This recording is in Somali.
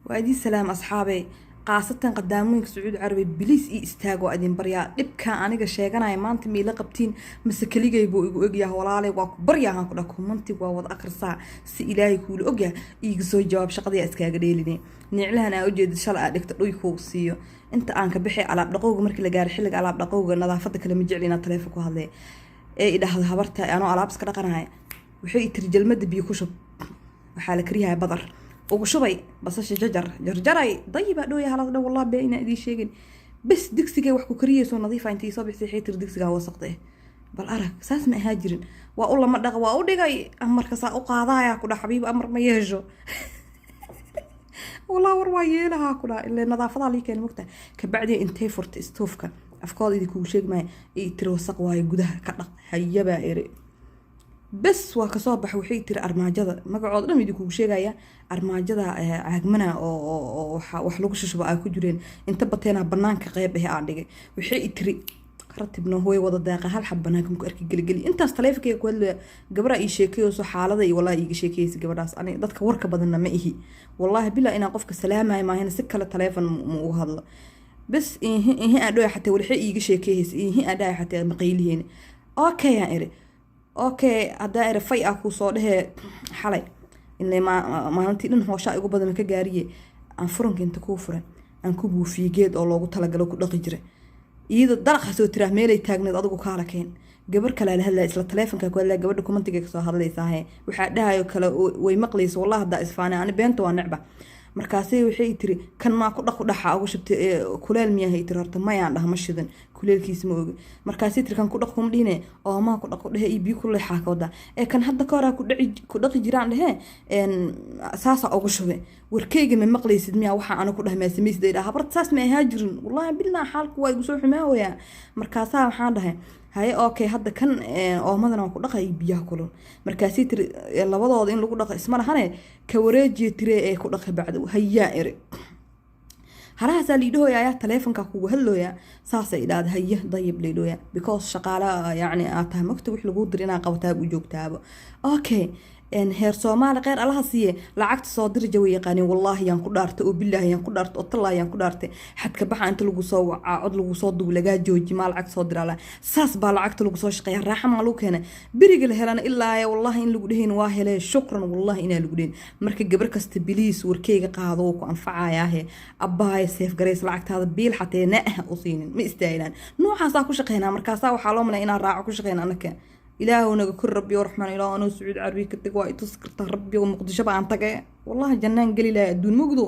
وأدي سلام أصحابي قاصة قدامك سعود عربي بليس استاغو أدين بريا دبكا أنيغا شيغاناي maanta miila qabtiin mise kaligay buu igu ogyahay walaalay waa ku baryahan ku dhaco commentiga waa wada akhrisaa si ilaahay kuula ogyahay iiga soo jawaab shaqadii iskaaga dheelinay niclahan aan u jeedo shalay aad dhigta dhuy ku siiyo inta aan ka bixi alaab dhaqowga markii la gaar xilliga alaab dhaqowga nadaafada kale ma jeclina telefoon ku hadlay ee idhaahdo habarta anoo alaab iska dhaqanahay waxay tirjalmada biyo ku shub waxa la kariyaa badar ugu shubay basasha jarjaray dayba dhooya halada والله beena idii sheegin bas digsiga wax ku kariyayso nadiifa intii soo bixisay xeetir digsiga wasaqday bal arag saas ma aha jirin waa u lama dhaq waa u dhigay amarka saa u qaadaya ku dhaxbiib amar ma yeesho والله war waa yeelaha ku dhaa ilaa nadaafada liikeen mugta ka bacdi intay furta stoofka afkood idii ku sheegmay ee tiro wasaq waay gudaha ka dhaq hayaba ere بس وكصباح وحي ترى أرماجة ما قعد لم يدكوا شيء جاية أرماجة عجمنا أو وحلوش شو بقى كجورين أنت بتينا بنانك غيب هي عندك وحي تري رتبنا هو وضع دقيقة هل حبناكم كأركي جلي أنت استلافك يقول جبر أي شيء وصو حالة ذي والله يجي شيء كيس جبر راس أنا ضدك ورك بدنا ما إيه والله بلا أنا قفك السلامة ما هنا سكة التلفون وهذا بس إيه أدوي حتى والحي يجي شيء كيس إيه أداي حتى مقيل هنا أوكي يا إيري اوكي هدا رفاي اكو soo dhahe xalay inay maalintii dhan hoosha igu badan ka gaariye aan furanka inta ku furan aan ku buufiye geed oo loogu talagalo ku dhaqi jiray iyada dalqa soo tiraa meelay taagneed adigu ka halakeen gabar kale la hadlay isla telefoonka ku hadlay gabadha commentiga ka soo hadlaysaa waxa dhahayo kale way maqlayso wallahi hada isfaana aan beento waa necba markaasay waxay tiri kan ma ku dhaq dhaxa ugu shubtay kuleel miyahay tiri horta ma yaan dhaha mashidan kuleelkiis ma og markaasay tiri kan ku dhaq kum dhine oo ma ku dhaq dhahe ibi ku leexaa ka wada ee kan hadda ka hor ku dhaqi jiraan dhahe saasa ugu shube warkeyga ma maqlaysid miya waxa aan ku dhahay ma sameysday habarta saas ma aha jirin wallahi bilaa xaalku way igu soo xumaawaya markaasa waxaan dhahay هاي أوكي هذا كان أمضنا وكل biyaha kulul markaasii tiri labadooda in lagu dhaqo isma lahane ka wareejiye tire ku dhaqo bacdo hayya ere haraha liidooya telefonka kugu hadlooya saasay ilaad hayya dayib liidooya because shaqaala yani aata magta wix lagu dirina qabtaa u joogtaaba okay ان هير سومالي غير الله سيه لعقت soo dir jawi yaqaan wallahi yaan ku dhaartay oo billahi yaan ku dhaartay oo talaa yaan ku dhaartay xadka baxa inta lagu soo wacaa cod lagu soo dub laga jooji maal lacag soo dirala saas baa lacagta lagu soo shaqeeyaa raaxa ma lagu keenay biriga la helana ilaa wallahi in lagu dhahin waa helay shukran wallahi ina lagu dhahin marka gabar kasta biliis warkeyga qaado oo ku anfacayaahe abbaay safe gareys lacagtaada biil xateena u siinin ma istaahilaan noocaas ku shaqeynaa markaas waxa loo malay inaan raaco ku shaqeyn anaka إله ونذكر ربي ورحمن الله أنا سعود عربي كتقوى تذكرت ربي ومقدشة بعنتك والله جنان قليلا دون مقدو